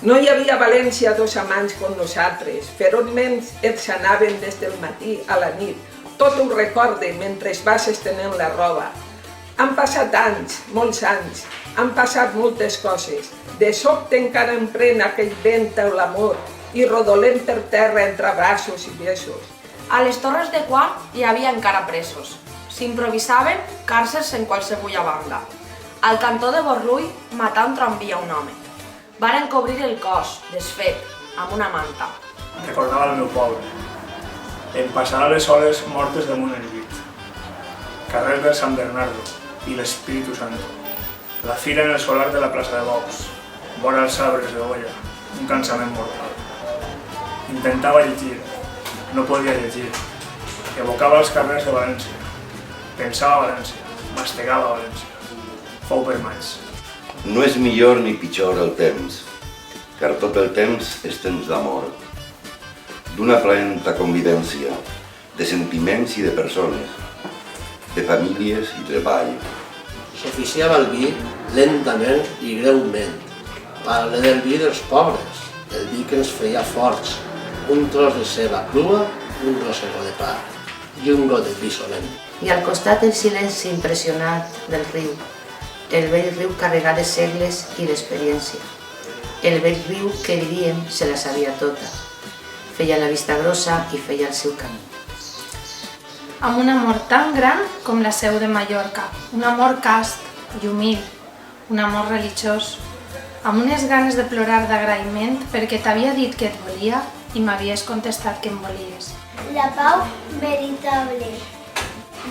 No hi havia a València dos amants com nosaltres, ferotment ens anaven des del matí a la nit. Tot ho recorde mentre es vas estenent la roba. Han passat anys, molts anys, han passat moltes coses. De sobte encara em pren aquell vent o l'amor i rodolem per terra entre abraços i besos. A les Torres de Quart hi havia encara presos. S'improvisaven càrcers en qualsevulla banda. Al cantó de Borrull matar un tramvia un home. Varen cobrir el cos, desfet, amb una manta. Recordava el meu poble. Em passarà les hores mortes damunt el llit. Carrer del Sant Bernardo i l'Espíritu Santo. La fira en el solar de la plaça de Bous. Vora els arbres de Goya. Un cansament mortal. Intentava llegir. No podia llegir. Evocava els carrers de València. Pensava a València. Mastegava València. Fou per maig. No és millor ni pitjor el temps, car tot el temps és temps d'amor, d'una plaenta convivència, de sentiments i de persones, de famílies i treball. S'oficiava el vi lentament i greument, parle del vi dels pobres, el vi que ens feia forts, un tros de ceba crua, un rossegó de pa i un got de vi solent. I al costat el silenci impressionat del riu, el vell riu carregat de segles i d'experiència. El vell riu que diríem se la sabia tota. Feia la vista grossa i feia el seu camí. Amb un amor tan gran com la seu de Mallorca, un amor cast i humil, un amor religiós, amb unes ganes de plorar d'agraïment perquè t'havia dit que et volia i m'havies contestat que em volies. La pau veritable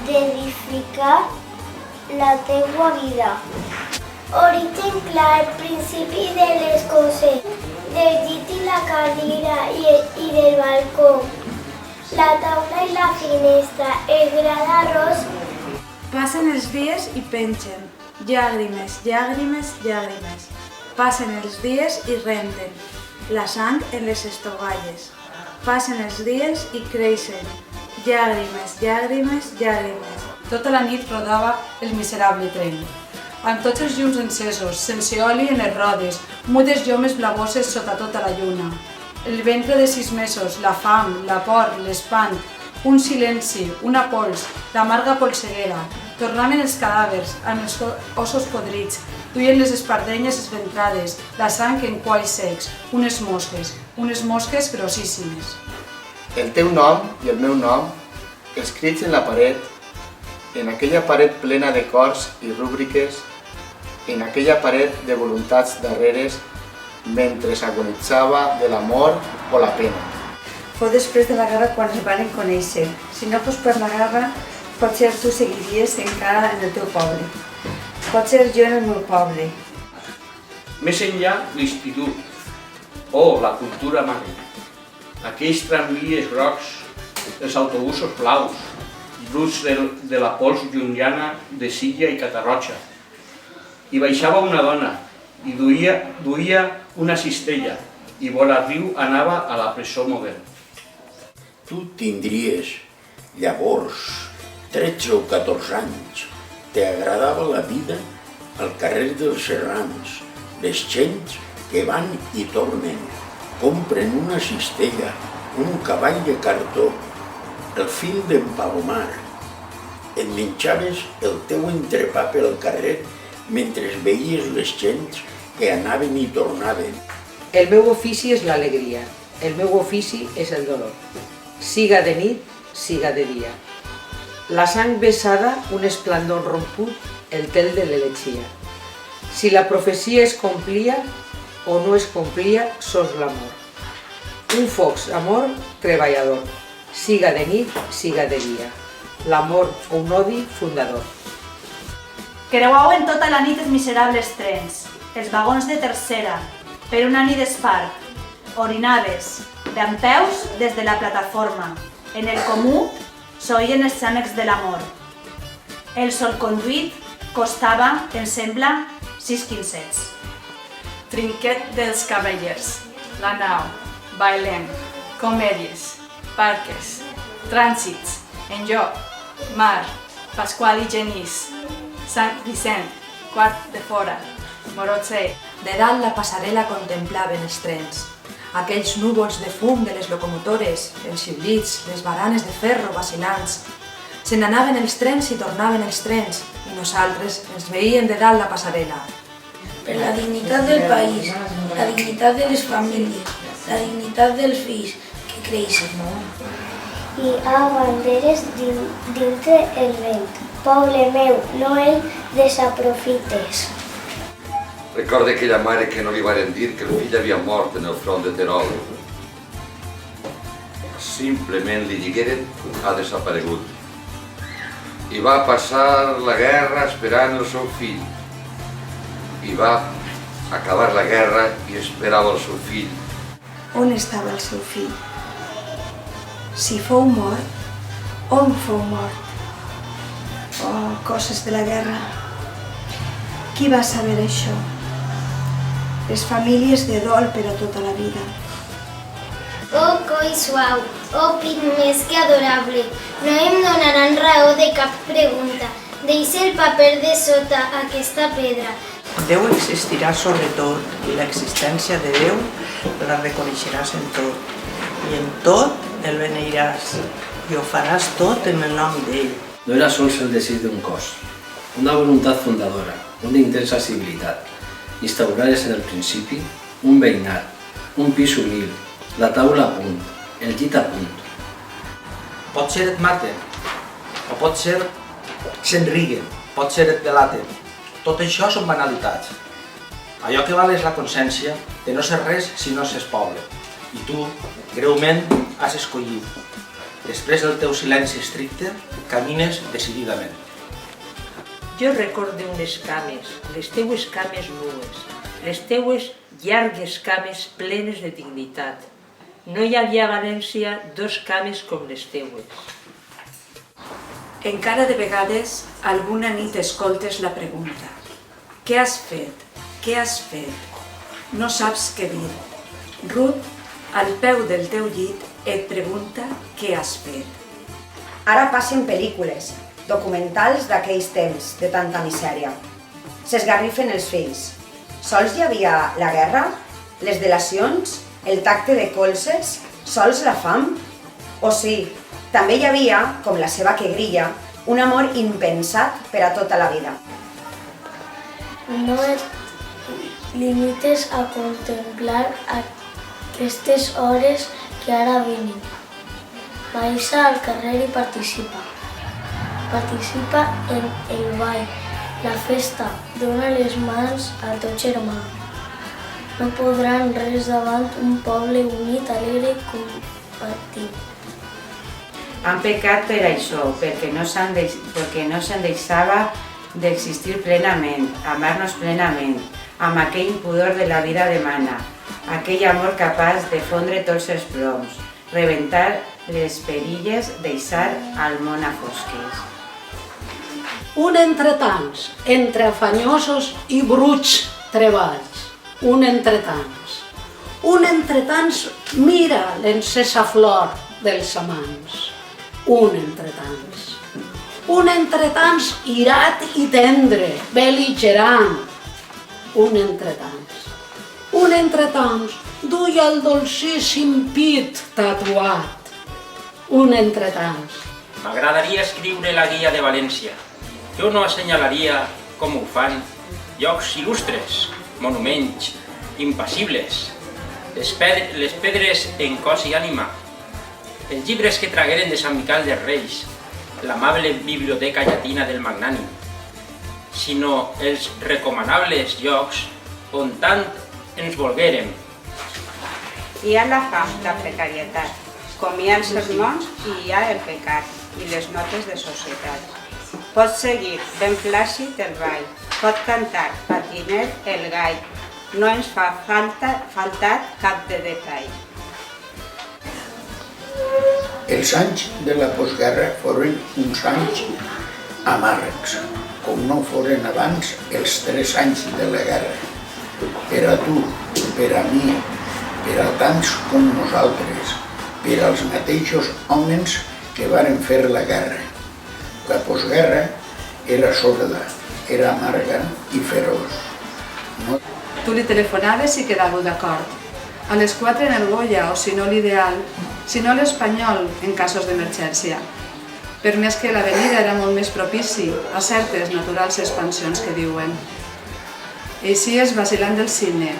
d'edificar la teua vida. Origen clar, principi de les coses, del llit i la cadira i del balcó, la taula i la finestra, el gra d'arròs. Passen els dies i pengen, llàgrimes, llàgrimes, llàgrimes. Passen els dies i renten, la sang en les estovalles. Passen els dies i creixen, llàgrimes, llàgrimes, llàgrimes. Tota la nit rodava el miserable tren, amb tots els llums encesos, sense oli en les rodes, mudes llomes blavoses sota tota la lluna. El ventre de 6 mesos, la fam, la por, l'espant, un silenci, una pols, l'amarga polseguera. Tornaven els cadàvers, amb els ossos podrits, duien les espardenyes esventrades, la sang en qualls secs, unes mosques grossíssimes. El teu nom i el meu nom, escrits en la paret, en aquella paret plena de cors i rúbriques, en aquella paret de voluntats darreres, mentre s'agonitzava de l'amor o la pena. Fou després de la guerra quan es van conèixer. Si no fos per la guerra, potser tu seguiries encara en el teu poble. Potser jo en el meu poble. Més enllà, l'institut, o la cultura mare. Aquells tramvies grocs, els autobusos blaus, bruts de la pols llunyana de Silla i Catarroja. Hi baixava una dona i duia una cistella i vora riu anava a la presó moderna. Tu tindries, llavors, 13 o 14 anys. T'agradava la vida al carrer dels Serrans, les gens que van i tornen, compren una cistella, un cavall de cartó, el fill d'en Palomar. Et menjaves el teu entrepà pel carrer mentre veies les gens que anaven i tornaven. El meu ofici és l'alegria, el meu ofici és el dolor. Siga de nit, siga de dia. La sang vessada, un esplendor romput, el tel de l'eletgia. Si la profecia es complia o no es complia, sos l'amor. Un fox amor treballador. Siga de nit, siga de dia. L'amor o un odi fundador. Creuaven tota la nit els miserables trens, els vagons de tercera, per una nit d'esparc. Orinaves, dempeus des de la plataforma. En el comú s'oïen els xàmecs de l'amor. El sol conduït costava, em sembla, 6 quincets. Trinquet dels cavallers, la nau, bailem, comèdies, parques, trànsits, enlloc, mar, Pasqual i Genís, Sant Vicent, Quart de Fora, Morotser, De dalt la passarel·la contemplaven els trens. Aquells núvols de fum de les locomotores, els xiulits, les baranes de ferro vacilants. Se n'anaven els trens i tornaven els trens, i nosaltres ens veiem de dalt la passarel·la. Per la dignitat del país, la dignitat de les famílies, la dignitat dels fills que creixen. Hi ha banderes dintre el vent. Poble meu, no el desaprofites. Recorda aquella mare que no li varen dir que el fill havia mort en el front de Terol. Simplement li digueren ha desaparegut. I va passar la guerra esperant el seu fill. I va acabar la guerra i esperava el seu fill. On estava el seu fill? Si fou mort, on fou mort? Oh, coses de la guerra. Qui va saber això? Les famílies de dol per a tota la vida. Oh, coi suau, oh, pit més que adorable, no em donaran raó de cap pregunta. Deixa el paper de sota aquesta pedra. Déu existirà sobre tot i l'existència de Déu la reconeixeràs en tot. I en tot el beneiràs i ho faràs tot en el nom d'ell. No era sols el desig d'un cos, una voluntat fundadora, una intensa civilitat. Instaurares en el principi un veïnat, un pis humil, la taula a punt, el llit a punt. Potser et maten, o potser s'enriguen, potser et delaten. Tot això són banalitats. Allò que val és la consciència de no ser res si no s'és poble. I tu, greument, has escollit. Després del teu silenci estricte, camines decididament. Jo recorde unes cames, les teues cames nues, les teues llargues cames plenes de dignitat. No hi havia a València dos cames com les teues. Encara de vegades, alguna nit escoltes la pregunta. Què has fet? Què has fet? No saps què dir. Ruth, al peu del teu llit, et pregunta què has fet. Ara passen pel·lícules, documentals d'aquells temps de tanta misèria. S'esgarrifen els fills. Sols hi havia la guerra, les delacions, el tacte de colzes, sols la fam? O sí, també hi havia, com la seva que grilla, un amor impensat per a tota la vida. No et limites a contemplar aquestes hores que ara venen. Baixa al carrer i participa. Participa en el ball, la festa, dona les mans al teu germà. No podran res davant un poble unit, alegre i compartit. Han pecat per això, perquè no se'n deixava d'existir plenament, amar-nos plenament, amb aquell impudor de la vida demana, aquell amor capaç de fondre tots els ploms, rebentar les perilles, deixar al món a fosques. Un entretants, entre afanyosos i bruts treballs. Un entretants. Un entretants mira l'encesa flor dels amants. Un entretants. Un entretants irat i tendre, bel·ligerant. Un entretants. Un entretants duia el dolcíssim pit tatuat. Un entretants. M'agradaria escriure la guia de València. Jo no assenyalaria, com ho fan, llocs il·lustres, monuments, impassibles, les pedres en cos i ànima, els llibres que tragueren de Sant Miquel dels Reis, l'amable biblioteca llatina del Magnànim, sinó els recomanables llocs on tant ens volguérem. Hi ha la fam, la precarietat, com hi ha els sermons i hi ha el pecat i les notes de societat. Pot seguir ben plàcid el ball, pot cantar patinet el gall, no ens fa faltat cap de detall. Els anys de la postguerra foren uns anys amargs, com no foren abans els 3 anys de la guerra. Per a tu, per a mi, per a tants com nosaltres, per als mateixos homes que varen fer la guerra. La postguerra era sorda, era amarga i feroç. Tu li telefonaves i quedàveu d'acord. A les 4 en el Goya, o si no l'ideal, si no l'Espanyol, en casos d'emergència. Per més que l'avenida era molt més propici a certes naturals expansions que diuen. Eixies vacilant del cine,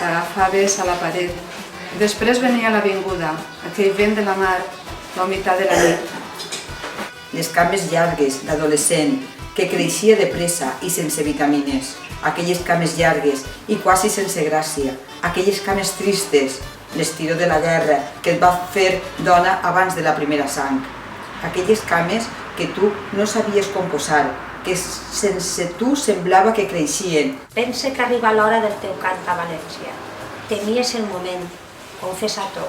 t'agafaves a la paret. Després venia l'avinguda, aquell vent de la mar, la humitat de la nit. Les cames llargues d'adolescent, que creixia de pressa i sense vitamines. Aquelles cames llargues i quasi sense gràcia. Aquelles cames tristes, l'estiró de la guerra que et va fer dona abans de la primera sang. Aquelles cames que tu no sabies com posar, que sense tu semblava que creixien. Pensa que arriba l'hora del teu cant a València. Temies el moment, confessa-t'ho.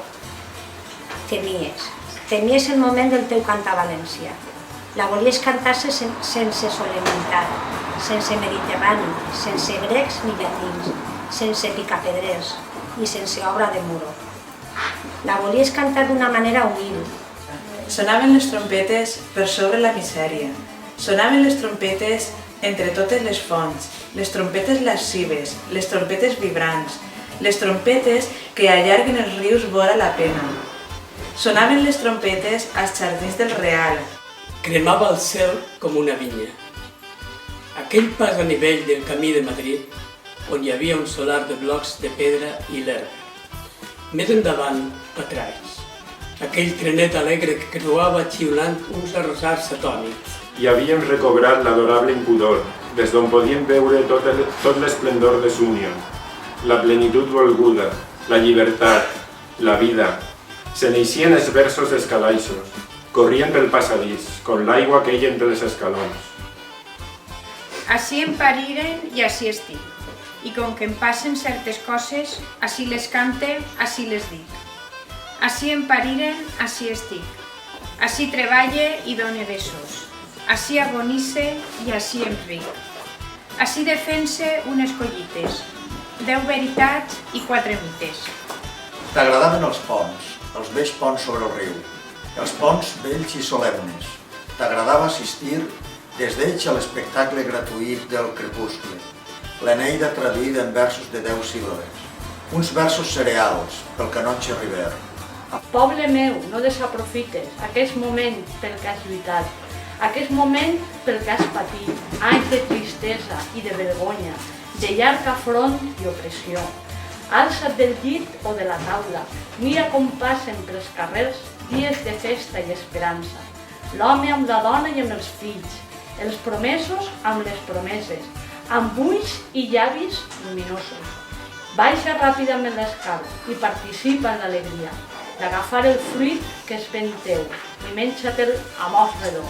Temies el moment del teu cant a València. La volies cantar-se sense solemnitat, sense mediterrani, sense grecs ni llatins, sense picapedrers i sense obra de muro. La volies cantar d'una manera humil. Sonaven les trompetes per sobre la misèria. Sonaven les trompetes entre totes les fonts, les trompetes lascives, les trompetes vibrants, les trompetes que allarguen els rius vora la pena. Sonaven les trompetes als jardins del Real. Cremava el cel com una vinya. Aquell pas a nivell del camí de Madrid, on hi havia un solar de blocs de pedra i l'herba. Més endavant, Patraix. Aquell trenet alegre que creuava xiulant uns arrosars atònics. I havíem recobrat l'adorable impudor, des d'on podíem veure tot l'esplendor de Súnion, la plenitud volguda, la llibertat, la vida. Se n'eixien els versos dels calaixos, corrien pel passadís, com l'aigua queia entre els escalons. Així em pariren i així estic. I com que em passen certes coses, així les cante, així les dic. Així em pariren, així estic. Així treballe i done besos. Així agonisse i així em ric. Així defense unes collites, 10 veritats i 4 mites. T'agradaven els vells ponts sobre el riu, els ponts vells i solemnes. T'agradava assistir des d'ells a l'espectacle gratuït del crepuscle, l'Eneida traduïda en versos de 10 síl·labes, uns versos cereals pel canonge Rivert. Poble meu, no desaprofites aquest moment pel que has lluitat, aquest moment pel que has patit, anys de tristesa i de vergonya, de llarg afront i opressió. Alça't del llit o de la taula, mira com passen pels carrers dies de festa i esperança. L'home amb la dona i amb els fills, els promesos amb les promeses, amb ulls i llavis luminosos. Baixa ràpidament l'escala i participa en l'alegria d'agafar el fruit que és ben teu i menja-te'l a mos redó.